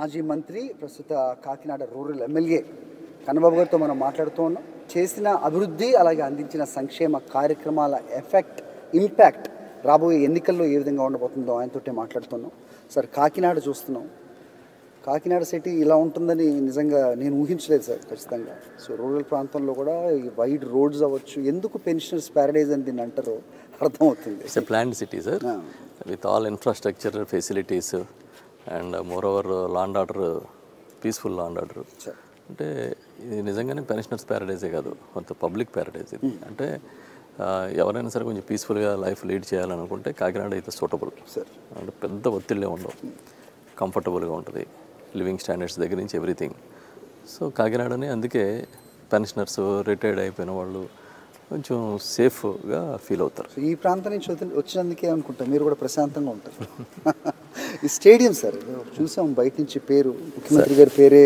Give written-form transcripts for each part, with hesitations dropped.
మాజీ మంత్రి ప్రస్తుత కాకినాడ రూరల్ ఎమ్మెల్యే కన్నబాబు గారితో మనం మాట్లాడుతూ ఉన్నాం. చేసిన అభివృద్ధి అలాగే అందించిన సంక్షేమ కార్యక్రమాల ఇంపాక్ట్ రాబోయే ఎన్నికల్లో ఏ విధంగా ఉండబోతుందో ఆయనతోటే మాట్లాడుతున్నాం. సార్, కాకినాడ చూస్తున్నాం. కాకినాడ సిటీ ఇలా ఉంటుందని నిజంగా నేను ఊహించలేదు సార్, ఖచ్చితంగా. సో రూరల్ ప్రాంతంలో కూడా ఈ వైడ్ రోడ్స్ అవ్వచ్చు, ఎందుకు పెన్షనర్స్ ప్యారడైజ్ అని దీన్ని అంటారో అర్థమవుతుంది. It's a planned city sir, with all infrastructure facilities and more over law and order, peaceful law and order. అంటే ఇది నిజంగానే పెన్షనర్స్ ప్యారడైజే కాదు, కొంత పబ్లిక్ ప్యారడైజ్ ఇది. అంటే ఎవరైనా సరే కొంచెం పీస్ఫుల్గా లైఫ్ లీడ్ చేయాలనుకుంటే కాకినాడ అయితే సూటబుల్ సార్. అంటే పెద్ద ఒత్తిళ్ళే ఉండవు, కంఫర్టబుల్గా ఉంటుంది, లివింగ్ స్టాండర్డ్స్ దగ్గర నుంచి ఎవ్రీథింగ్. సో కాకినాడని అందుకే పెన్షనర్స్, రిటైర్డ్ అయిపోయిన వాళ్ళు కొంచెం సేఫ్గా ఫీల్ అవుతారు. ఈ ప్రాంతం నుంచి వచ్చినందుకే అనుకుంటా మీరు కూడా ప్రశాంతంగా ఉంటారు. ఈ స్టేడియం సార్ చూసాం బయట నుంచి, పేరు ముఖ్యమంత్రి గారి పేరే.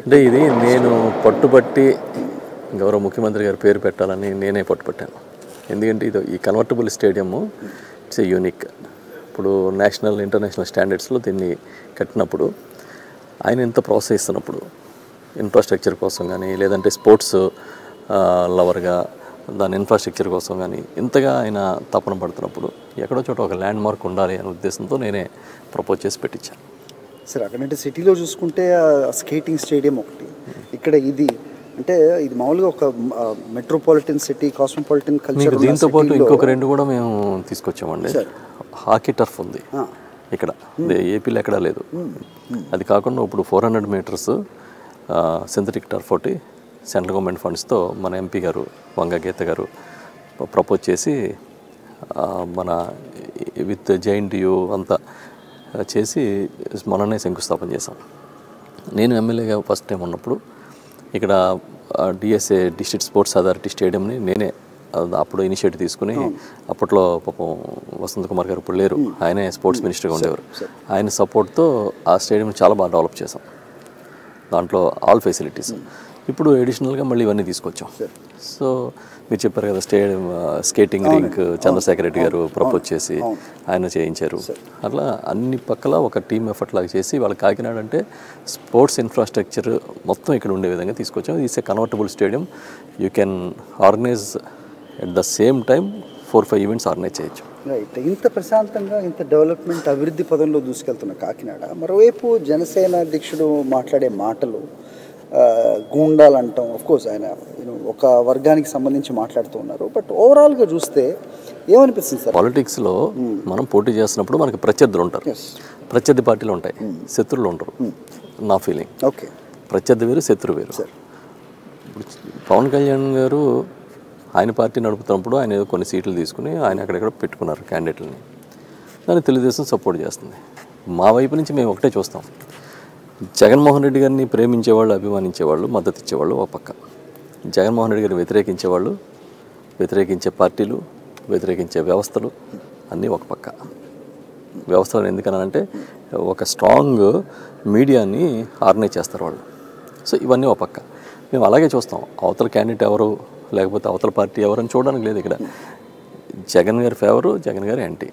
అంటే ఇది నేను పట్టుబట్టి గౌరవ ముఖ్యమంత్రి గారి పేరు పెట్టాలని నేనే పట్టుపట్టాను. ఎందుకంటే ఇది ఈ convertible stadium it's a unique. ఇప్పుడు నేషనల్ ఇంటర్నేషనల్ స్టాండర్డ్స్లో దీన్ని కట్టినప్పుడు ఆయన ఎంత ప్రోత్సహిస్తున్నప్పుడు ఇన్ఫ్రాస్ట్రక్చర్ కోసం కానీ, లేదంటే స్పోర్ట్స్ లవర్గా దాని ఇన్ఫ్రాస్ట్రక్చర్ కోసం కానీ ఇంతగా ఆయన తపన పడుతున్నప్పుడు ఎక్కడో చోట ఒక ల్యాండ్ మార్క్ ఉండాలి అనే ఉద్దేశంతో నేనే ప్రపోజ్ చేసి పెట్టించాను సార్. అక్కడంటే సిటీలో చూసుకుంటే స్కేటింగ్ స్టేడియం ఒకటి, ఇక్కడ ఇది అంటే ఇది మామూలుగా ఒక మెట్రోపాలిటన్ సిటీ, కాస్మోపాలిటన్ కల్చర్. దీంతో పాటు ఇంకొక రెండు కూడా మేము తీసుకొచ్చామండి. హాకీ టర్ఫ్ ఉంది ఇక్కడ, ఏపీలో ఎక్కడా లేదు. అది కాకుండా ఇప్పుడు 400 మీటర్స్ సింథటిక్ టర్ఫ్ ఒకటి సెంట్రల్ గవర్నమెంట్ ఫండ్స్తో మన ఎంపీ గారు వంగ గీత గారు ప్రపోజ్ చేసి మన విత్ జేఎన్టీయూ అంతా చేసి మననే శంకుస్థాపన చేశాం. నేను ఎమ్మెల్యేగా ఫస్ట్ టైం ఉన్నప్పుడు ఇక్కడ డిఎస్ఏ డిస్ట్రిక్ట్ స్పోర్ట్స్ అథారిటీ స్టేడియంని నేనే అప్పుడు ఇనిషియేటివ్ తీసుకుని, అప్పట్లో పాపం వసంత్ కుమార్ గారు ఇప్పుడు లేరు, ఆయనే స్పోర్ట్స్ మినిస్టర్గా ఉండేవారు, ఆయన సపోర్ట్తో ఆ స్టేడియం చాలా బాగా డెవలప్ చేసాం. దాంట్లో ఆల్ ఫెసిలిటీస్. ఇప్పుడు ఎడిషనల్గా మళ్ళీ ఇవన్నీ తీసుకొచ్చాం. సో మీరు చెప్పారు కదా stadium, skating rink Chandrasekhar Reddy గారు ప్రపోజ్ చేసి ఆయన చేయించారు. అట్లా అన్ని పక్కల ఒక టీమ్ ఎఫర్ట్ లాగా చేసి వాళ్ళ కాకినాడ అంటే స్పోర్ట్స్ ఇన్ఫ్రాస్ట్రక్చర్ మొత్తం ఇక్కడ ఉండే విధంగా తీసుకొచ్చాం. It's a convertible stadium, you can organise at the same time 4-5 events organise చేయొచ్చు. రైట్. ఇంత ప్రశాంతంగా ఇంత డెవలప్మెంట్ అభివృద్ధి పదంలో దూసుకెళ్తున్న కాకినాడ, మరోవైపు జనసేన అధ్యక్షుడు మాట్లాడే మాటలు గూండాలు అంటాం. ఆఫ్కోర్స్ ఆయన ఒక వర్గానికి సంబంధించి మాట్లాడుతూ ఉన్నారు, బట్ ఓవరాల్గా చూస్తే ఏమనిపిస్తుంది సార్? పాలిటిక్స్లో మనం పోటీ చేస్తున్నప్పుడు మనకి ప్రత్యర్థులు ఉంటారు, ప్రత్యర్థి పార్టీలు ఉంటాయి, శత్రువులు ఉంటారు. నా ఫీలింగ్. ఓకే, ప్రత్యర్థి వేరు, శత్రు వేరు. ఇప్పుడు పవన్ కళ్యాణ్ గారు ఆయన పార్టీ నడుపుతున్నప్పుడు ఆయన ఏదో కొన్ని సీట్లు తీసుకుని ఆయన అక్కడెక్కడ పెట్టుకున్నారు క్యాండిడేట్లని, దాన్ని తెలుగుదేశం సపోర్ట్ చేస్తుంది. మా వైపు నుంచి మేము ఒకటే చూస్తాం, జగన్మోహన్ రెడ్డి గారిని ప్రేమించేవాళ్ళు, అభిమానించేవాళ్ళు, మద్దతు ఇచ్చేవాళ్ళు ఒక పక్క, జగన్మోహన్ రెడ్డి గారిని వ్యతిరేకించేవాళ్ళు, వ్యతిరేకించే పార్టీలు, వ్యతిరేకించే వ్యవస్థలు అన్నీ ఒక పక్క. వ్యవస్థలు ఎందుకనంటే ఒక స్ట్రాంగ్ మీడియాని ఆర్గనైజ్ చేస్తారు వాళ్ళు. సో ఇవన్నీ ఒక పక్క. మేము అలాగే చూస్తాం, అవతల క్యాండిడేట్ ఎవరు లేకపోతే అవతల పార్టీ ఎవరని చూడడానికి లేదు. ఇక్కడ జగన్ గారి ఫేవరు, జగన్ గారి యాంటీ,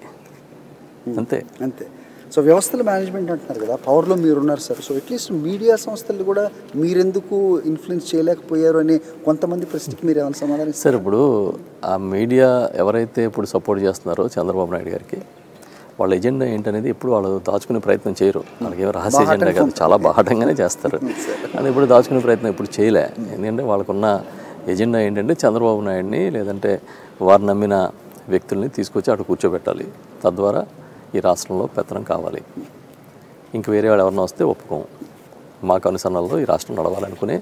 అంతే అంతే. సో వ్యవస్థల మేనేజ్మెంట్ అంటున్నారు కదా, పవర్లో మీరున్నారు సార్. సో అట్లీస్ట్ మీడియా సంస్థలు కూడా మీరెందుకు ఇన్ఫ్లుయెన్స్ చేయలేకపోయారు అని కొంతమంది ప్రశ్నకి మీరు ఏమైనా సమాధానం సార్? ఇప్పుడు ఆ మీడియా ఎవరైతే ఇప్పుడు సపోర్ట్ చేస్తున్నారో చంద్రబాబు నాయుడు గారికి, వాళ్ళ ఎజెండా ఏంటనేది ఎప్పుడు వాళ్ళు దాచుకునే ప్రయత్నం చేయరు. వాళ్ళకి ఏమో రహస్య ఎజెండా కాదు, చాలా బాహటంగానే చేస్తారు. అది ఎప్పుడు దాచుకునే ప్రయత్నం ఎప్పుడు చేయలే. ఎందుకంటే వాళ్ళకున్న ఎజెండా ఏంటంటే చంద్రబాబు నాయుడిని లేదంటే వారు నమ్మిన వ్యక్తుల్ని తీసుకొచ్చి అటు కూర్చోబెట్టాలి, తద్వారా ఈ రాష్ట్రంలో పెత్తనం కావాలి, ఇంక వేరే వాళ్ళు ఎవరైనా వస్తే ఒప్పుకోం, మాకు అనుసరణలో ఈ రాష్ట్రం నడవాలనుకునే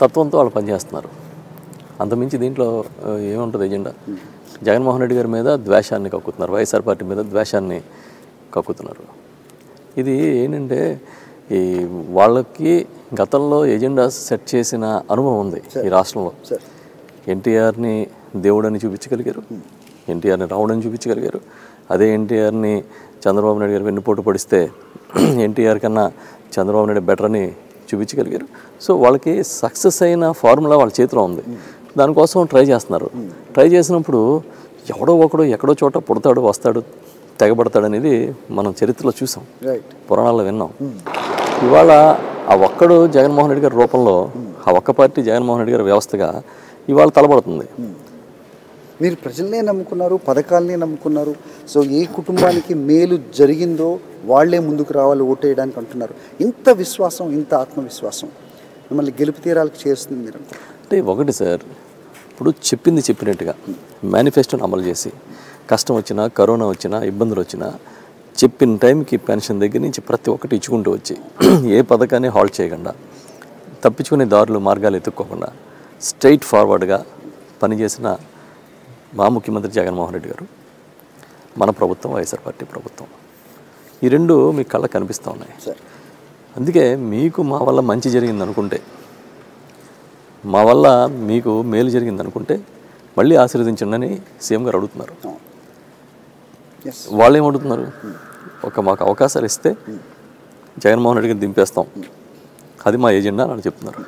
తత్వంతో వాళ్ళు పనిచేస్తున్నారు. అంతమించి దీంట్లో ఏముంటుంది ఎజెండా? జగన్మోహన్ రెడ్డి గారి మీద ద్వేషాన్ని కక్కుతున్నారు, వైఎస్ఆర్ పార్టీ మీద ద్వేషాన్ని కక్కుతున్నారు. ఇది ఏంటంటే ఈ వాళ్ళకి గతంలో ఎజెండా సెట్ చేసిన అనుభవం ఉంది ఈ రాష్ట్రంలో. ఎన్టీఆర్ని దేవుడని చూపించగలిగారు, ఎన్టీఆర్ని రావుడని చూపించగలిగారు. అదే ఎన్టీఆర్ని చంద్రబాబు నాయుడు గారు వెన్నుపోటు పడిస్తే ఎన్టీఆర్ కన్నా చంద్రబాబు నాయుడు బెటర్ అని చూపించగలిగారు. సో వాళ్ళకి సక్సెస్ అయిన ఫార్ములా వాళ్ళ చేతిలో ఉంది, దానికోసం ట్రై చేస్తున్నారు. ట్రై చేసినప్పుడు ఎవడో ఒకడు ఎక్కడో చోట పుడతాడు, వస్తాడు, తెగబడతాడు అనేది మనం చరిత్రలో చూసాం, పురాణాల్లో విన్నాం. ఇవాళ ఆ ఒక్కడు జగన్మోహన్ రెడ్డి గారి రూపంలో ఆ ఒక్క పార్టీ జగన్మోహన్ రెడ్డి గారి వ్యవస్థగా ఇవాళ తలబడుతుంది. మీరు ప్రజల్నే నమ్ముకున్నారు, పథకాలనే నమ్ముకున్నారు. సో ఏ కుటుంబానికి మేలు జరిగిందో వాళ్లే ముందుకు రావాలి ఓటేయడానికి అంటున్నారు. ఇంత విశ్వాసం, ఇంత ఆత్మవిశ్వాసం మిమ్మల్ని గెలుపు తీరాలకు చేస్తుంది మీరు అంటే ఒకటి సార్, ఇప్పుడు చెప్పింది చెప్పినట్టుగా మేనిఫెస్టోని అమలు చేసి కష్టం వచ్చినా, కరోనా వచ్చినా, ఇబ్బందులు వచ్చినా చెప్పిన టైంకి పెన్షన్ దగ్గర నుంచి ప్రతి ఒక్కటి ఇచ్చుకుంటూ వచ్చి ఏ పథకాన్ని హాల్ట్ చేయకుండా, తప్పించుకునే దారులు మార్గాలు ఎత్తుక్కోకుండా స్ట్రైట్ ఫార్వర్డ్గా పనిచేసిన మా ముఖ్యమంత్రి జగన్మోహన్ రెడ్డి గారు, మన ప్రభుత్వం వైఎస్ఆర్ పార్టీ ప్రభుత్వం, ఈ రెండు మీ కళ్ళ కనిపిస్తూ ఉన్నాయి. అందుకే మీకు మా వల్ల మంచి జరిగింది అనుకుంటే, మా వల్ల మీకు మేలు జరిగింది అనుకుంటే మళ్ళీ ఆశీర్వదించండి అని సీఎం గారు అడుగుతున్నారు. వాళ్ళు ఏమడుగుతున్నారు? మాకు అవకాశాలు ఇస్తే జగన్మోహన్ రెడ్డి గారిని దింపేస్తాం, అది మా ఎజెండా అని చెప్తున్నారు.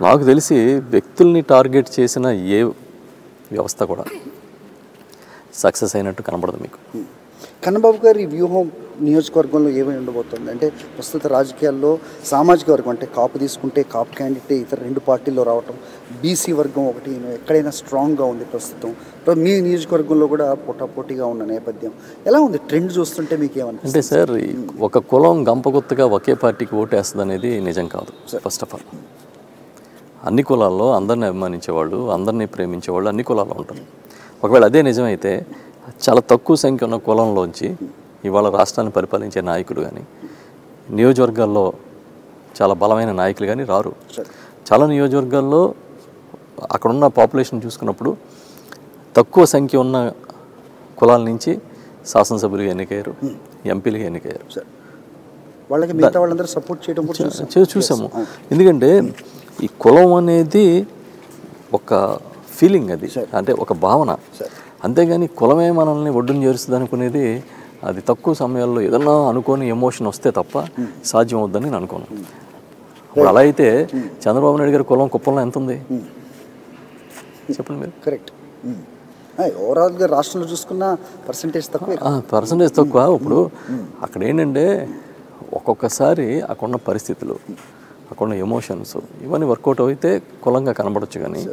నాకు తెలిసి వ్యక్తుల్ని టార్గెట్ చేసిన ఏ వ్యవస్థ కూడా సక్సెస్ అయినట్టు కనబడదు మీకు. కన్నబాబు గారి వ్యూహం నియోజకవర్గంలో ఏమై ఉండబోతుంది అంటే, ప్రస్తుత రాజకీయాల్లో సామాజిక వర్గం అంటే కాపు తీసుకుంటే కాపు క్యాండిడేట్ ఇతర 2 పార్టీల్లో రావటం, బీసీ వర్గం ఒకటి ఎక్కడైనా స్ట్రాంగ్గా ఉంది ప్రస్తుతం. మీ నియోజకవర్గంలో కూడా పోటాపోటీగా ఉన్న నేపథ్యం ఎలా ఉంది? ట్రెండ్ చూస్తుంటే మీకు ఏమనిపిస్తుంది? అంటే సార్, ఒక కులం గంపగుత్తగా ఒకే పార్టీకి ఓటేస్తుంది అనేది నిజం కాదు. ఫస్ట్ ఆఫ్ ఆల్ అన్ని కులాల్లో అందరిని అభిమానించేవాళ్ళు, అందరినీ ప్రేమించేవాళ్ళు అన్ని కులాల్లో ఉంటారు. ఒకవేళ అదే నిజమైతే చాలా తక్కువ సంఖ్య ఉన్న కులంలోంచి ఇవాళ రాష్ట్రాన్ని పరిపాలించే నాయకులు కానీ, నియోజకవర్గాల్లో చాలా బలమైన నాయకులు కానీ రారు. చాలా నియోజకవర్గాల్లో అక్కడున్న పాపులేషన్ చూసుకున్నప్పుడు తక్కువ సంఖ్య ఉన్న కులాల నుంచి శాసనసభ్యులుగా ఎన్నికయ్యారు, ఎంపీలుగా ఎన్నికయ్యారు. వాళ్ళకి మిగతా వాళ్ళందరూ సపోర్ట్ చేయడం చూసాము. ఎందుకంటే ఈ కులం అనేది ఒక ఫీలింగ్, అది అంటే ఒక భావన. అంతేగాని కులమే మనల్ని ఒడ్డును చేరుస్తుంది అనుకునేది అది తక్కువ సమయాల్లో ఏదన్నా అనుకోని ఎమోషన్ వస్తే తప్ప సాధ్యం అవుద్దని నేను అనుకోను. ఇప్పుడు అలా అయితే చంద్రబాబు నాయుడు గారి కులం కుప్పంలో ఎంత ఉంది చెప్పండి మీరు? కరెక్ట్. ఓవరాల్గా రాష్ట్రంలో చూసుకున్న పర్సంటేజ్ తక్కువ. ఇప్పుడు అక్కడ ఏంటంటే ఒక్కొక్కసారి అక్కడున్న పరిస్థితులు, అక్కడున్న ఎమోషన్స్ ఇవన్నీ వర్కౌట్ అయితే కులంగా కనబడచ్చు. కానీ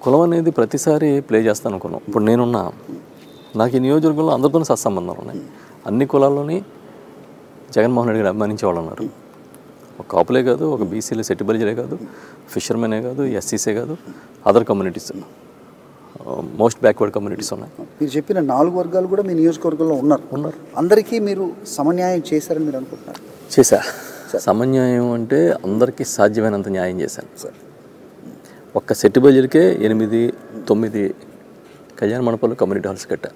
కులం అనేది ప్రతిసారి ప్లే చేస్తాను అనుకున్నాం. ఇప్పుడు నేనున్నా, నాకు ఈ నియోజకవర్గంలో అందరితో సత్సంబంధాలు ఉన్నాయి. అన్ని కులాల్లోని జగన్మోహన్ రెడ్డి గారు అభిమానించే వాళ్ళు ఉన్నారు. ఒక కాపులే కాదు, ఒక బీసీలు సెటిబలిజరే కాదు, ఫిషర్మెనే కాదు, ఎస్సీసే కాదు, other communities, most backward communities ఉన్నాయి. మీరు చెప్పిన 4 వర్గాలు కూడా మీ నియోజకవర్గంలో ఉన్నారు. అందరికీ మీరు సమన్యాయం చేశారని మీరు అనుకుంటున్నారు? చేశా. సమన్యాయం అంటే అందరికీ సాధ్యమైనంత న్యాయం చేశాను సార్. ఒక్క సెట్టిబల్జర్కే 8-9 కళ్యాణ మండపాలు, కమ్యూనిటీ హాల్స్ కట్టా.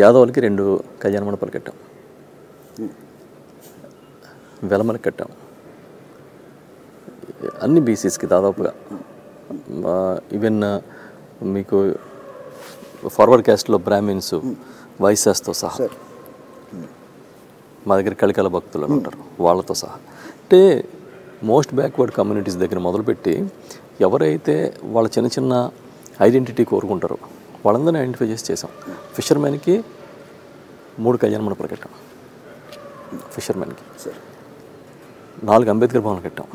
యాదవులకి 2 కళ్యాణ మండపాలు కట్టాం, వెలమలకి కట్టాం. అన్ని బీసీస్కి దాదాపుగా, ఈవెన్ మీకు ఫార్వర్డ్ క్యాస్ట్లో బ్రాహ్మిన్స్, వైశ్యాస్తో సహా, మా దగ్గర కలికల భక్తులు అని ఉంటారు, వాళ్ళతో సహా. అంటే మోస్ట్ బ్యాక్వర్డ్ కమ్యూనిటీస్ దగ్గర మొదలుపెట్టి ఎవరైతే వాళ్ళ చిన్న చిన్న ఐడెంటిటీ కోరుకుంటారో వాళ్ళందరినీ ఐడెంటిఫై చేసి చేసాం. ఫిషర్మెన్కి 3 కళ్యాణ మండపాలు కట్టాం. ఫిషర్మెన్కి 4 అంబేద్కర్ భవన్లు కట్టాం,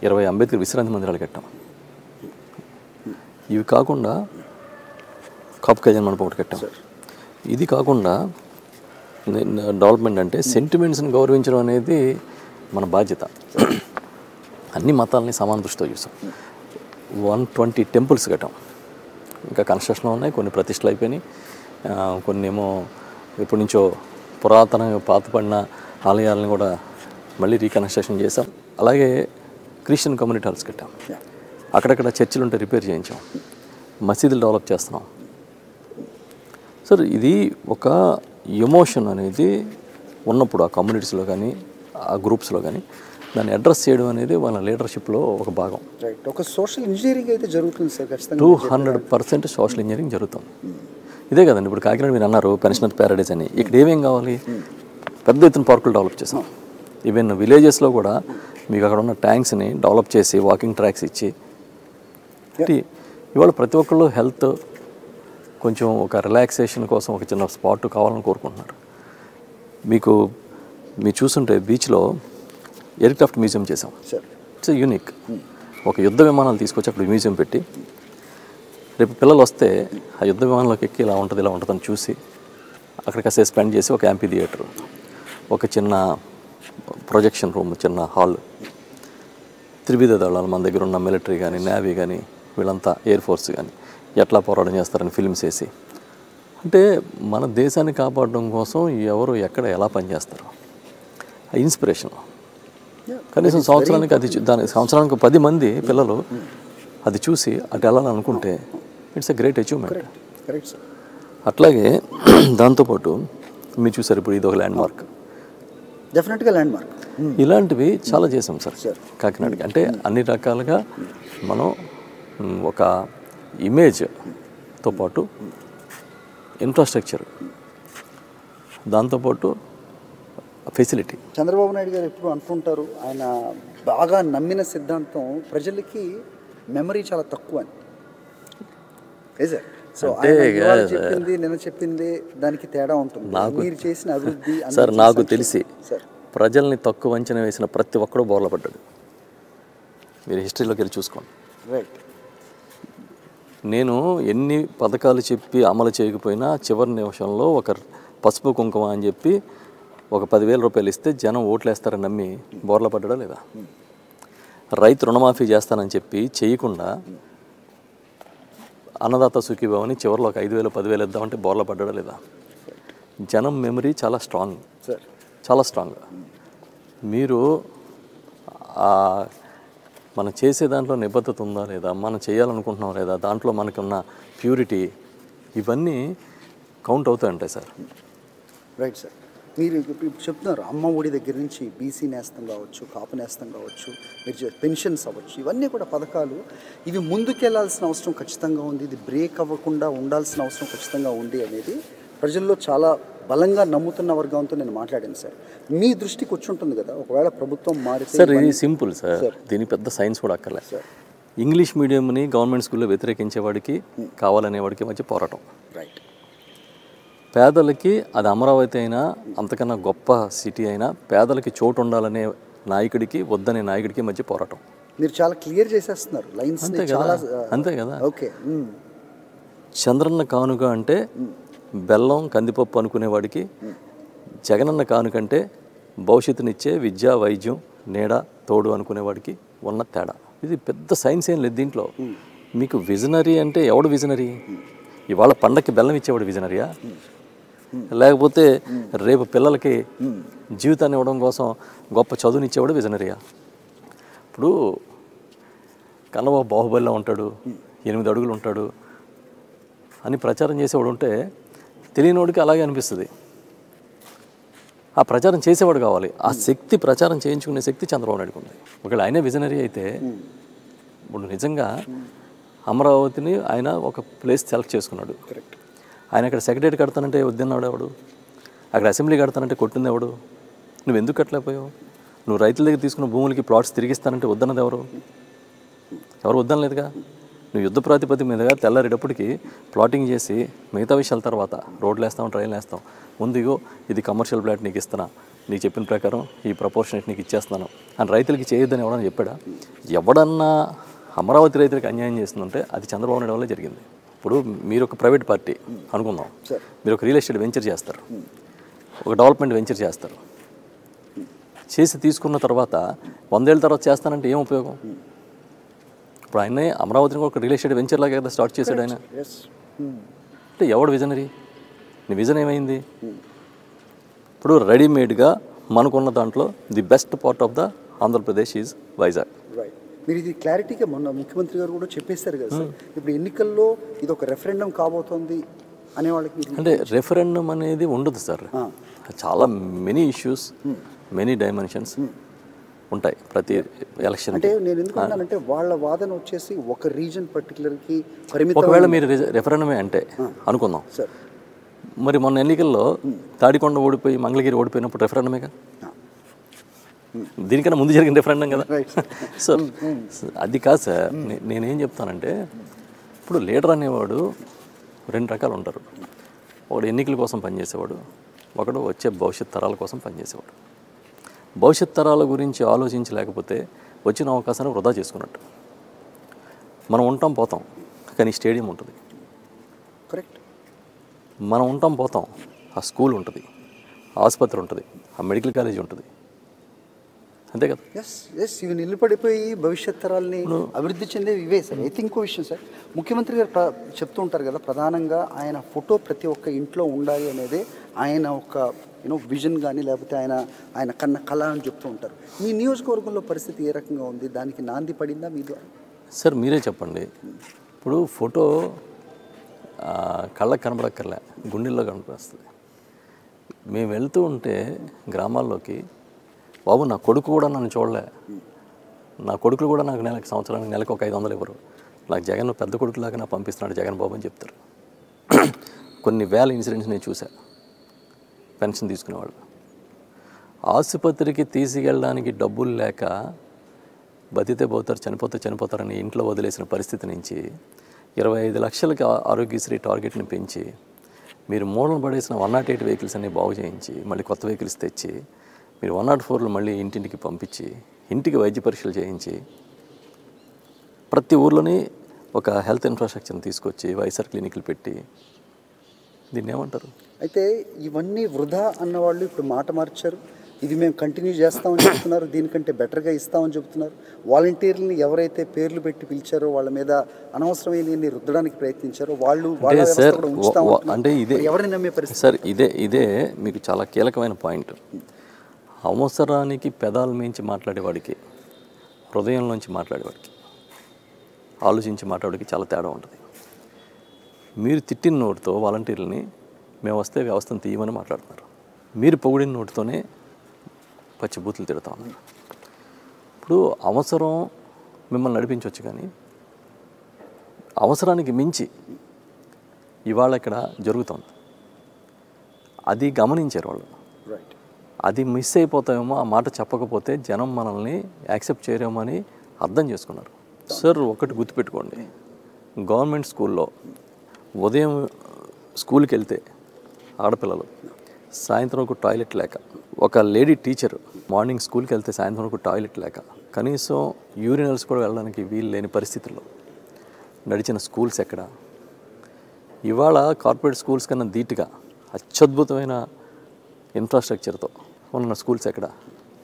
20 అంబేద్కర్ విశ్రాంతి మందిరాలు కట్టాం. ఇవి కాకుండా కాపు కళ్యాణ మండపం ఒకటి కట్టాం. ఇది కాకుండా డెవలప్మెంట్ అంటే సెంటిమెంట్స్ని గౌరవించడం అనేది మన బాధ్యత. అన్ని మతాలని సమాన దృష్టితో చూసాం. 120 టెంపుల్స్ కట్టాం. ఇంకా కన్స్ట్రక్షన్లో ఉన్నాయి, కొన్ని ప్రతిష్టలు అయిపోయినాయి, కొన్ని ఏమో ఎప్పటి నుంచో పురాతనంగా పాతపడిన ఆలయాలను కూడా మళ్ళీ రీకన్స్ట్రక్షన్ చేసాం. అలాగే క్రిస్టియన్ కమ్యూనిటీ హాల్స్ కట్టాం. అక్కడక్కడ చర్చిలు ఉంటే రిపేర్ చేయించాం. మసీదులు డెవలప్ చేస్తున్నాం. సార్, ఇది ఒక ఎమోషన్ అనేది ఉన్నప్పుడు ఆ కమ్యూనిటీస్లో కానీ ఆ గ్రూప్స్లో కానీ దాన్ని అడ్రస్ చేయడం అనేది వాళ్ళ లీడర్షిప్లో ఒక భాగం. ఒక సోషల్ ఇంజనీరింగ్ అయితే జరుగుతుంది సార్, ఖచ్చితంగా 200% సోషల్ ఇంజనీరింగ్ జరుగుతుంది. ఇదే కదండి ఇప్పుడు కాకినాడ మీరు అన్నారు పెన్షనర్ ప్యారడైజ్ అని. ఇక్కడ ఏమేం కావాలి? పెద్ద ఎత్తున పార్కులు డెవలప్ చేసాం. ఈవెన్ విలేజెస్లో కూడా మీకు అక్కడ ఉన్న ట్యాంక్స్ని డెవలప్ చేసి వాకింగ్ ట్రాక్స్ ఇచ్చి, ఇవాళ ప్రతి ఒక్కళ్ళు హెల్త్ కొంచెం ఒక రిలాక్సేషన్ కోసం ఒక చిన్న స్పాట్ కావాలని కోరుకుంటున్నారు. మీకు మీరు చూస్తుంటే బీచ్లో ఎయిర్క్రాఫ్ట్ మ్యూజియం చేసాం. Sir it's unique. ఒక యుద్ధ విమానాలు తీసుకొచ్చి అక్కడ మ్యూజియం పెట్టి రేపు పిల్లలు వస్తే ఆ యుద్ధ విమానంలోకి ఎక్కి ఇలా ఉంటుందని చూసి అక్కడ కాసేపు స్పెండ్ చేసి ఒక యాంపీ థియేటర్, ఒక చిన్న ప్రొజెక్షన్ రూమ్, చిన్న హాల్, త్రివిధ దళాలు మన దగ్గర ఉన్న మిలిటరీ కానీ నేవీ కానీ వీళ్ళంతా ఎయిర్ ఫోర్స్ కానీ ఎట్లా పోరాటం చేస్తారని ఫిల్మ్స్ వేసి, అంటే మన దేశాన్ని కాపాడడం కోసం ఎవరు ఎక్కడ ఎలా పనిచేస్తారు ఆ ఇన్స్పిరేషన్. కనీసం సంవత్సరానికి సంవత్సరానికి 10 మంది పిల్లలు అది చూసి అటు వెళ్ళాలని అనుకుంటే it's a great achievement. Correct sir. అట్లాగే దాంతోపాటు మీరు చూసారు ఇప్పుడు ఇది ఒక ల్యాండ్ మార్క్. డెఫినెట్గా ల్యాండ్ మార్క్. ఇలాంటివి చాలా చేసాం సార్ కాకినాడకి. అంటే అన్ని రకాలుగా మనం ఒక ఇమేజ్తో పాటు ఇన్ఫ్రాస్ట్రక్చర్, దాంతోపాటు ఫెసిలిటీ. చంద్రబాబు నాయుడు గారు ఎప్పుడు అంటుంటారు, ఆయన బాగా నమ్మిన సిద్ధాంతం ప్రజలకి మెమరీ చాలా తక్కువ అని. ఏ సార్? సో చెప్పింది నిన్న చెప్పింది దానికి తేడా ఉంటుంది. మీరు చేసిన అభివృద్ధి సార్ నాకు తెలిసి ప్రజల్ని తక్కువ అంచనా వేసిన ప్రతి ఒక్కడూ బోర్ల పడ్డాడు. మీరు హిస్టరీలోకి వెళ్ళి చూసుకోండి. రైట్. నేను ఎన్ని పథకాలు చెప్పి అమలు చేయకపోయినా చివరి నిమిషంలో ఒక పసుపు కుంకుమ అని చెప్పి ఒక 10,000 రూపాయలు ఇస్తే జనం ఓట్లేస్తారని నమ్మి బోర్ల పడ్డా లేదా? రైతు రుణమాఫీ చేస్తానని చెప్పి చేయకుండా అన్నదాత సుఖీభావని చివరిలో ఒక 5,000 10,000 ఇద్దామంటే బోర్ల పడ్డా లేదా? జనం మెమరీ చాలా స్ట్రాంగ్ సార్, చాలా స్ట్రాంగ్. మీరు మనం చేసే దాంట్లో నిబద్ధత ఉందా లేదా, మనం చేయాలనుకుంటున్నాం లేదా, దాంట్లో మనకున్న ప్యూరిటీ, ఇవన్నీ కౌంట్ అవుతాయంటాయి సార్. Right sir. మీరు ఇప్పుడు చెప్తున్నారు అమ్మ ఒడి దగ్గర నుంచి బీసీ నేస్తం కావచ్చు, కాపు నేస్తం కావచ్చు, మీరు పెన్షన్స్ అవ్వచ్చు, ఇవన్నీ కూడా పథకాలు. ఇవి ముందుకెళ్లాల్సిన అవసరం ఖచ్చితంగా ఉంది, ఇది బ్రేక్ అవ్వకుండా ఉండాల్సిన అవసరం ఖచ్చితంగా ఉంది అనేది ప్రజల్లో చాలా బలంగా నమ్ముతున్న వర్గంతో నేను మాట్లాడాను సార్. మీ దృష్టికి వచ్చి ఉంటుంది కదా, ఒకవేళ ప్రభుత్వం మారితే. సార్ ఇది సింపుల్ సార్, దీని పెద్ద సైన్స్ కూడా అక్కర్లేదు సార్. ఇంగ్లీష్ మీడియంని గవర్నమెంట్ స్కూల్లో వ్యతిరేకించేవాడికి కావాలనేవాడికి మధ్య పోరాటం. రైట్. పేదలకి అది అమరావతి అయినా అంతకన్నా గొప్ప సిటీ అయినా పేదలకి చోటు ఉండాలనే నాయకుడికి వద్దనే నాయకుడికి మధ్య పోరాటం. మీరు చాలా క్లియర్ చేసేస్తున్నారు లైన్స్. అంతే కదా, అంతే కదా. ఓకే. చంద్రన్న కానుక అంటే బెల్లం కందిపప్పు అనుకునేవాడికి జగనన్న కానుకంటే భవిష్యత్తునిచ్చే విద్య వైద్యం నీడ తోడు అనుకునేవాడికి ఉన్న తేడా. ఇది పెద్ద సైన్స్ ఏం లేదు దీంట్లో. మీకు విజనరీ అంటే ఎవడు విజనరీ? ఇవాళ పండక్కి బెల్లం ఇచ్చేవాడు విజనరీయా? లేకపోతే రేపు పిల్లలకి జీవితాన్ని ఇవ్వడం కోసం గొప్ప చదువునిచ్చేవాడు విజనరీయా? ఇప్పుడు కన్నబాబు బాహుబలిలో ఉంటాడు, 8 అడుగులు ఉంటాడు అని ప్రచారం చేసేవాడు ఉంటే తెలియనివాడికి అలాగే అనిపిస్తుంది. ఆ ప్రచారం చేసేవాడు కావాలి. ఆ శక్తి, ప్రచారం చేయించుకునే శక్తి చంద్రబాబు నాయుడుకు ఉంది. ఒకవేళ ఆయనే విజనరీ అయితే ఇప్పుడు నిజంగా అమరావతిని ఆయన ఒక ప్లేస్ సెలెక్ట్ చేసుకున్నాడు. కరెక్ట్. ఆయన అక్కడ సెక్రటరీ కడతానంటే వద్దన్నాడు ఎవడు? అక్కడ అసెంబ్లీ కడతానంటే కొట్టింది ఎవడు? నువ్వు ఎందుకు కట్టలేకపోయావు? నువ్వు రైతుల దగ్గర తీసుకున్న భూములకి ప్లాట్స్ తిరిగిస్తానంటే వద్దన్నది ఎవరు? ఎవరు వద్దనలేదుగా. నువ్వు యుద్ధ ప్రాతిపదిక మీదుగా తెల్లారేటప్పటికి ప్లాటింగ్ చేసి మిగతా విషయాల తర్వాత రోడ్లు వేస్తాం, ట్రైన్లు వేస్తాం, ముందు ఇగో ఇది కమర్షియల్ ప్లాట్ నీకు ఇస్తున్నా, నీకు చెప్పిన ప్రకారం ఈ ప్రపోర్షనేట్ నీకు ఇచ్చేస్తున్నాను అని రైతులకి చేయొద్దని ఎవడన్నా చెప్పాడా? ఎవడన్నా అమరావతి రైతులకు అన్యాయం చేస్తుందంటే అది చంద్రబాబు నాయుడు వల్లే జరిగింది. ఇప్పుడు మీరు ఒక ప్రైవేట్ పార్టీ అనుకుందాం, మీరు ఒక రియల్ ఎస్టేట్ వెంచర్ చేస్తారు, ఒక డెవలప్మెంట్ వెంచర్ చేస్తారు, చేసి తీసుకున్న తర్వాత 100 ఏళ్ళ తర్వాత చేస్తానంటే ఏం ఉపయోగం? ఇప్పుడు ఆయనే అమరావతిని కూడా ఒక రియల్ ఎస్టేట్ వెంచర్ లాగా కదా స్టార్ట్ చేశాడు ఆయన. అంటే ఎవడు విజనరీ? నీ విజన్ ఏమైంది? ఇప్పుడు రెడీమేడ్గా మనకున్న దాంట్లో the best part of the Andhra Pradesh is Vizag. మీరు ఇది క్లారిటీగా మొన్న ముఖ్యమంత్రి గారు కూడా చెప్పేశారు కదా సార్. ఇప్పుడు ఎన్నికల్లో ఇది ఒక రెఫరెండం కాబోతోంది అనేవాళ్ళకి అంటే రెఫరెండం అనేది ఉండదు సార్. చాలా మెనీ ఇష్యూస్, మెనీ డైమెన్షన్స్ ఉంటాయి ప్రతి ఎలక్షన్. అంటే నేను ఎందుకంటానంటే వాళ్ళ వాదన వచ్చేసి ఒక రీజన్ పర్టికులర్కి పరిమితం. ఒకవేళ మీరు రెఫరెండమే అంటే అనుకుందాం సార్, మరి మొన్న ఎన్నికల్లో తాడికొండ ఓడిపోయి మంగళగిరి ఓడిపోయినప్పుడు రెఫరెండమేగా, దీనికన్నా ముందు జరిగిన రెఫరెండం కదా. సో అది కాదు సార్. నేనేం చెప్తానంటే ఇప్పుడు లీడర్ అనేవాడు 2 రకాలు ఉంటారు. ఒకడు ఎన్నికల కోసం పనిచేసేవాడు, ఒకడు వచ్చే భవిష్యత్ తరాల కోసం పనిచేసేవాడు. భవిష్యత్ తరాల గురించి ఆలోచించలేకపోతే వచ్చిన అవకాశాన్ని వృధా చేసుకున్నట్టు. మనం ఉంటాం పోతాం, కానీ స్టేడియం ఉంటుంది. కరెక్ట్. మనం ఉంటాం పోతాం, ఆ స్కూల్ ఉంటుంది, ఆసుపత్రి ఉంటుంది, ఆ మెడికల్ కాలేజ్ ఉంటుంది, అంతే కదా. ఎస్ ఇవి నిలబడిపోయి భవిష్యత్ తరాలని అభివృద్ధి చెందేవి ఇవే సార్. అయితే ఇంకో విషయం సార్, ముఖ్యమంత్రి గారు చెప్తూ ఉంటారు కదా, ప్రధానంగా ఆయన ఫోటో ప్రతి ఒక్క ఇంట్లో ఉండాలి అనేది ఆయన ఒక విజన్ కానీ లేకపోతే ఆయన కన్న కళ అని చెప్తూ ఉంటారు. మీ నియోజకవర్గంలో పరిస్థితి ఏ రకంగా ఉంది? దానికి నాంది పడిందా మీ ద్వారా? సార్ మీరే చెప్పండి. ఇప్పుడు ఫోటో కళ్ళకు కనబడక్కర్లే, గుండెల్లో కనపడుస్తుంది. మేము వెళ్తూ ఉంటే గ్రామాల్లోకి, బాబు నా కొడుకు కూడా నన్ను చూడలే, నా కొడుకులు కూడా నాకు సంవత్సరానికి నెలకు ఒక 500 ఇవ్వరు, నాకు జగన్ పెద్ద కొడుకులాగా నాకు పంపిస్తున్నాడు జగన్ బాబు అని చెప్తారు. కొన్ని వేల ఇన్సిడెంట్స్ నేను చూశాను. పెన్షన్ తీసుకునేవాళ్ళు ఆసుపత్రికి తీసుకెళ్ళడానికి డబ్బులు లేక బతితే పోతారు, చనిపోతే చనిపోతారని ఇంట్లో వదిలేసిన పరిస్థితి నుంచి 25 లక్షలకి ఆరోగ్యశ్రీ టార్గెట్ని పెంచి మీరు మూలన పడేసిన 108 వెహికల్స్ అన్ని బాగు చేయించి మళ్ళీ కొత్త వెహికల్స్ తెచ్చి మీరు 104లో మళ్ళీ ఇంటింటికి పంపించి ఇంటికి వైద్య పరీక్షలు చేయించి ప్రతి ఊర్లోని ఒక హెల్త్ ఇన్ఫ్రాస్ట్రక్చర్ని తీసుకొచ్చి వైఎస్ఆర్ క్లినిక్లు పెట్టి దీన్ని ఏమంటారు? అయితే ఇవన్నీ వృధా అన్నవాళ్ళు ఇప్పుడు మాట మార్చారు. ఇది మేము కంటిన్యూ చేస్తామని చెప్తున్నారు, దీనికంటే బెటర్గా ఇస్తామని చెప్తున్నారు. వాలంటీర్లని ఎవరైతే పేర్లు పెట్టి పిలిచారో వాళ్ళ మీద అనవసరమైన రుద్దడానికి ప్రయత్నించారో వాళ్ళు అంటే ఇదే ఎవరిని నమ్మే పరిస్థితి సార్. ఇదే మీకు చాలా కీలకమైన పాయింట్. అవసరానికి పెదాల మించి మాట్లాడేవాడికి, హృదయంలోంచి మాట్లాడేవాడికి, ఆలోచించి మాట్లాడేవాడికి చాలా తేడా ఉంటుంది. మీరు తిట్టిన నోటితో వాలంటీర్లని మేము వస్తే వ్యవస్థను తీయమని మాట్లాడుతున్నారు. మీరు పొగిడిన నోటితోనే పచ్చిబూతులు తిడతా ఉన్నారు. ఇప్పుడు అవసరం మిమ్మల్ని నడిపించవచ్చు, కానీ అవసరానికి మించి ఇవాళ ఇక్కడ జరుగుతుంది. అది గమనించారు వాళ్ళు. అది మిస్ అయిపోతామేమో, ఆ మాట చెప్పకపోతే జనం మనల్ని యాక్సెప్ట్ చేయరేమో అని అర్థం చేసుకున్నారు. సార్ ఒకటి గుర్తుపెట్టుకోండి, గవర్నమెంట్ స్కూల్లో ఉదయం స్కూల్కి వెళ్తే ఆడపిల్లలు సాయంత్రం ఒక టాయిలెట్ లేక, ఒక లేడీ టీచర్ మార్నింగ్ స్కూల్కి వెళ్తే సాయంత్రం ఒక టాయిలెట్ లేక, కనీసం యూరినల్స్ కూడా వెళ్ళడానికి వీలు లేని పరిస్థితుల్లో నడిచిన స్కూల్స్ ఎక్కడ? ఇవాళ కార్పొరేట్ స్కూల్స్ కన్నా ధీటుగా అత్యద్భుతమైన ఇన్ఫ్రాస్ట్రక్చర్తో ఉన్న స్కూల్స్ ఎక్కడ?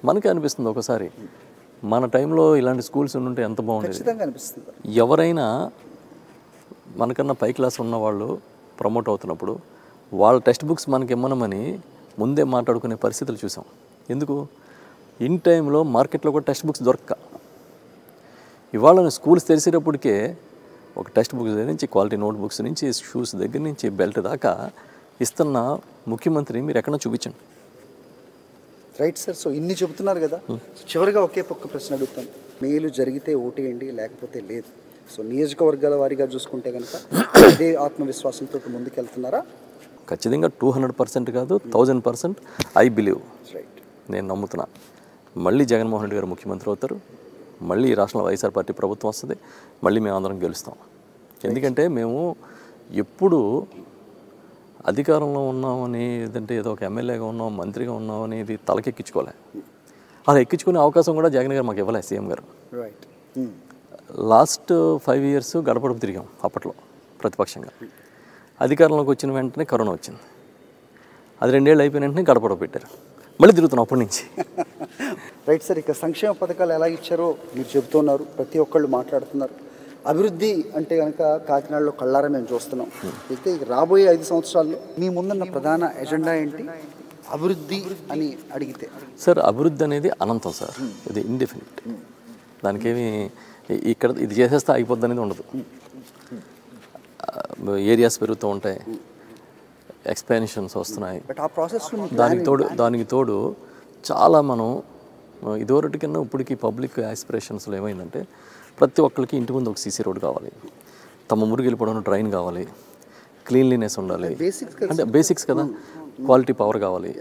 మనకే అనిపిస్తుంది ఒకసారి, మన టైంలో ఇలాంటి స్కూల్స్ ఉంటే ఎంత బాగుండేది. ఎవరైనా మనకన్నా పై క్లాస్ ఉన్నవాళ్ళు ప్రమోట్ అవుతున్నప్పుడు వాళ్ళ టెక్స్ట్ బుక్స్ మనకి ఇమ్మనమని ముందే మాట్లాడుకునే పరిస్థితులు చూసాం. ఎందుకు? ఇన్ టైంలో మార్కెట్లో కూడా టెక్స్ట్ బుక్స్ దొరక్క, ఇవాళ స్కూల్స్ తెరిచేటప్పటికే ఒక టెక్స్ట్ బుక్స్ దగ్గర నుంచి క్వాలిటీ నోట్ బుక్స్ నుంచి షూస్ దగ్గర నుంచి బెల్ట్ దాకా ఇస్తున్న ముఖ్యమంత్రి మీరు ఎక్కడో చూపించండి. Right sir. సో ఇన్ని చెబుతున్నారు కదా, చివరిగా ఒకే ఒక్క ప్రశ్న అడుగుతాను. మేలు జరిగితే ఓటేయండి, లేకపోతే లేదు. సో నియోజకవర్గాల వారీగా చూసుకుంటే కనుక అదే ఆత్మవిశ్వాసంతో ముందుకెళ్తున్నారా? ఖచ్చితంగా 200% కాదు, 1000% ఐ బిలీవ్. రైట్, నేను నమ్ముతున్నా. మళ్ళీ జగన్మోహన్ రెడ్డి గారు ముఖ్యమంత్రి అవుతారు, మళ్ళీ ఈ రాష్ట్రంలో వైఎస్ఆర్ పార్టీ ప్రభుత్వం వస్తుంది, మళ్ళీ మేము అందరం గెలుస్తాం. ఎందుకంటే మేము ఎప్పుడు అధికారంలో ఉన్నామని, లేదంటే ఏదో ఒక ఎమ్మెల్యేగా ఉన్నాం, మంత్రిగా ఉన్నామని ఇది తలకెక్కించుకోలే. అలా ఎక్కించుకునే అవకాశం కూడా జగన్ గారు మాకు ఇవ్వలే, సీఎం గారు. రైట్. లాస్ట్ 5 years గడపడపు తిరిగాం అప్పట్లో ప్రతిపక్షంగా. అధికారంలోకి వచ్చిన వెంటనే కరోనా వచ్చింది, అది 2 ఏళ్ళు అయిపోయిన వెంటనే గడపడపు పెట్టారు, మళ్ళీ తిరుగుతున్నాం అప్పటి నుంచి. Right sir. ఇక సంక్షేమ పథకాలు ఎలా ఇచ్చారో మీరు చెబుతున్నారు, ప్రతి ఒక్కళ్ళు మాట్లాడుతున్నారు. అభివృద్ధి అంటే కనుక కాకినాడలో కళ్ళారా మేము చూస్తున్నాం. అయితే ఇక రాబోయే 5 సంవత్సరాల్లో మీ ముందున్న ప్రధాన ఎజెండా ఏంటి? అభివృద్ధి అని అడిగితే సార్, అభివృద్ధి అనేది అనంతం సార్, ఇది ఇండెఫినిట్. దానికేమి ఇక్కడ ఇది చేసేస్తే అయిపోద్ది అనేది ఉండదు. ఏరియాస్ పెరుగుతూ ఉంటాయి, ఎక్స్పాన్షన్స్ వస్తున్నాయి. దానికి తోడు చాలా మనం ఇదివరటి కన్నా ఇప్పటికి పబ్లిక్ ఆస్పిరేషన్స్లో ఏమైందంటే ప్రతి ఒక్కరికి ఇంటి ముందు ఒక సీసీ రోడ్ కావాలి, తమ మురికి వెళ్ళిపోవడం డ్రైన్ కావాలి, క్లీన్లీనెస్ ఉండాలి, అంటే బేసిక్స్ కదా. క్వాలిటీ పవర్ కావాలి,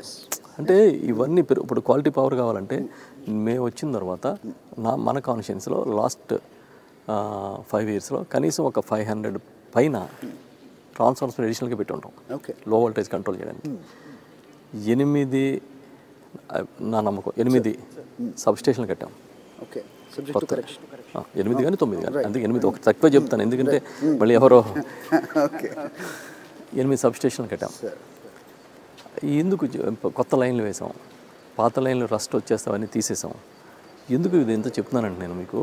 అంటే ఇవన్నీ ఇప్పుడు క్వాలిటీ పవర్ కావాలంటే మేము వచ్చిన తర్వాత మన కాన్షియన్స్లో లాస్ట్ 5 yearsలో కనీసం ఒక 500 పైన ట్రాన్స్ఫార్మర్స్ అడిషనల్గా పెట్టి ఉంటాం, లో వోల్టేజ్ కంట్రోల్ చేయడానికి. 8 నా నమ్మకం 8 సబ్స్టేషన్లు కట్టాం. Okay, subject to correction. 8 కానీ 9 కానీ, అందుకే 8 ఒక తక్కువ చెప్తాను, ఎందుకంటే మళ్ళీ ఎవరో. ఓకే, 8 సబ్స్టేషన్లు కట్టాం. ఎందుకు కొత్త లైన్లు వేసాం, పాత లైన్లు రస్ట్ వచ్చేస్తామని తీసేసాం. ఎందుకు ఇది ఎంత చెప్తున్నానంటే నేను మీకు,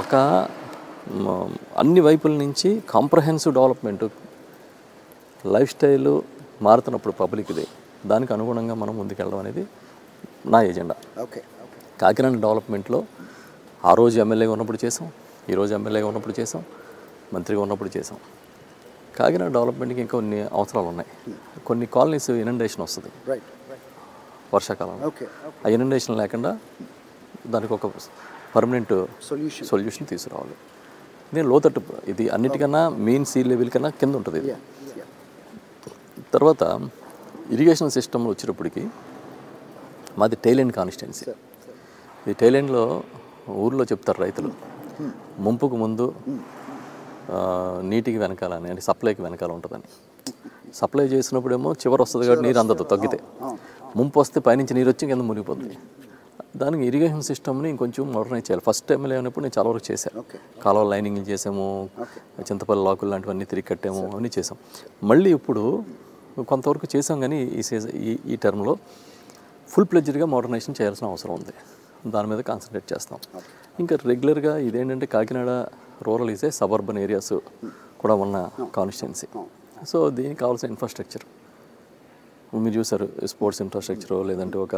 ఒక అన్ని వైపుల నుంచి కాంప్రహెన్సివ్ డెవలప్మెంట్, లైఫ్ స్టైల్ మారుతున్నప్పుడు పబ్లిక్ది, దానికి అనుగుణంగా మనం ముందుకెళ్ళడం అనేది నా ఎజెండా. ఓకే, కాకినాడ డెవలప్మెంట్లో ఆ రోజు ఎమ్మెల్యేగా ఉన్నప్పుడు చేసాం, ఈరోజు ఎమ్మెల్యేగా ఉన్నప్పుడు చేసాం, మంత్రిగా ఉన్నప్పుడు చేసాం. కాకినాడ డెవలప్మెంట్కి ఇంకా కొన్ని అవసరాలు ఉన్నాయి. కొన్ని కాలనీస్ ఇనండేషన్ వస్తుంది వర్షాకాలంలో. ఓకే, ఆ ఇనండేషన్ లేకుండా దానికి ఒక పర్మనెంట్ సొల్యూషన్ తీసుకురావాలి. నేను లోతట్టు, ఇది అన్నిటికన్నా మెయిన్ సీ లెవెల్ కన్నా కింద ఉంటుంది ఇది. తర్వాత ఇరిగేషన్ సిస్టమ్లో వచ్చేటప్పటికి మాది టైలెండ్ కాన్స్టిట్యున్సీ. ఈ టైలెండ్లో ఊర్లో చెప్తారు రైతులు, ముంపుకు ముందు నీటికి వెనకాలని, అంటే సప్లైకి వెనకాల ఉంటుందని. సప్లై చేసినప్పుడేమో చివరి వస్తుంది కాబట్టి నీరు అందదు, తగ్గితే. ముంపు వస్తే పైనుంచి నీరు వచ్చి కింద మునిగిపోతుంది. దానికి ఇరిగేషన్ సిస్టమ్ని ఇంకొంచెం మోడర్నైజ్ చేయాలి. ఫస్ట్ ఎమ్మెల్యే అయినప్పుడు నేను చాలా వరకు చేశాను. కాలువ లైనింగ్లు చేసాము, చింతపల్లి లాకులు లాంటివన్నీ తిరిగి కట్టాము, అవన్నీ చేసాం. మళ్ళీ ఇప్పుడు కొంతవరకు చేసాం, కానీ ఈ టర్మ్లో ఫుల్ ప్లెడ్జ్డ్గా మోడర్నైజేషన్ చేయాల్సిన అవసరం ఉంది. దాని మీద కాన్సన్ట్రేట్ చేస్తాం. ఇంకా రెగ్యులర్గా ఇదేంటంటే Kakinada rural is a suburban areas కూడా ఉన్న కాన్స్టిట్యున్సీ. సో దీనికి కావాల్సిన ఇన్ఫ్రాస్ట్రక్చర్ మీరు చూసారు, స్పోర్ట్స్ ఇన్ఫ్రాస్ట్రక్చర్, లేదంటే ఒక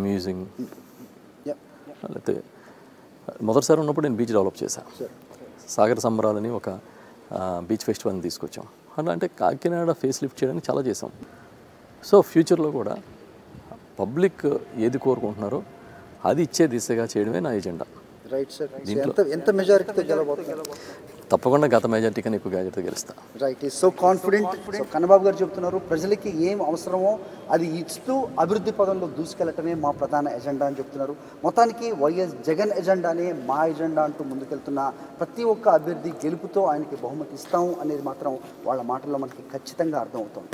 మ్యూజియం, లేకపోతే మొదటిసారి ఉన్నప్పుడు నేను బీచ్ డెవలప్ చేశాను. సాగర సంబరాలని ఒక బీచ్ ఫెస్టివల్ని తీసుకొచ్చాం. అలా అంటే కాకినాడ ఫేస్ లిఫ్ట్ చేయడానికి చాలా చేసాం. సో ఫ్యూచర్లో కూడా పబ్లిక్ ఏది కోరుకుంటున్నారో అది ఇచ్చే దిశగా చేయడమే నా ఎజెండా. Right sir. దీంట్లో ఎంత మెజారిటీతో గెలవబోతున్నారు? తప్పకుండా గత మెజారిటీ కన్నా ఎక్కువ మెజారిటీతో గెలుస్తా. Right, is so confident. So Kannababu garu చెప్తున్నారు, ప్రజలకి ఏం అవసరమో అది ఇస్తూ అభివృద్ధి పదంలో దూసుకెళ్లటమే మా ప్రధాన ఎజెండా అని చెప్తున్నారు. మొత్తానికి వైఎస్ జగన్ ఎజెండానే మా ఎజెండా అంటూ ముందుకెళ్తున్న ప్రతి ఒక్క అభ్యర్థి గెలుపుతో ఆయనకి బహుమతి ఇస్తాం అనేది మాత్రం వాళ్ళ మాటల్లో మనకి ఖచ్చితంగా అర్థమవుతుంది.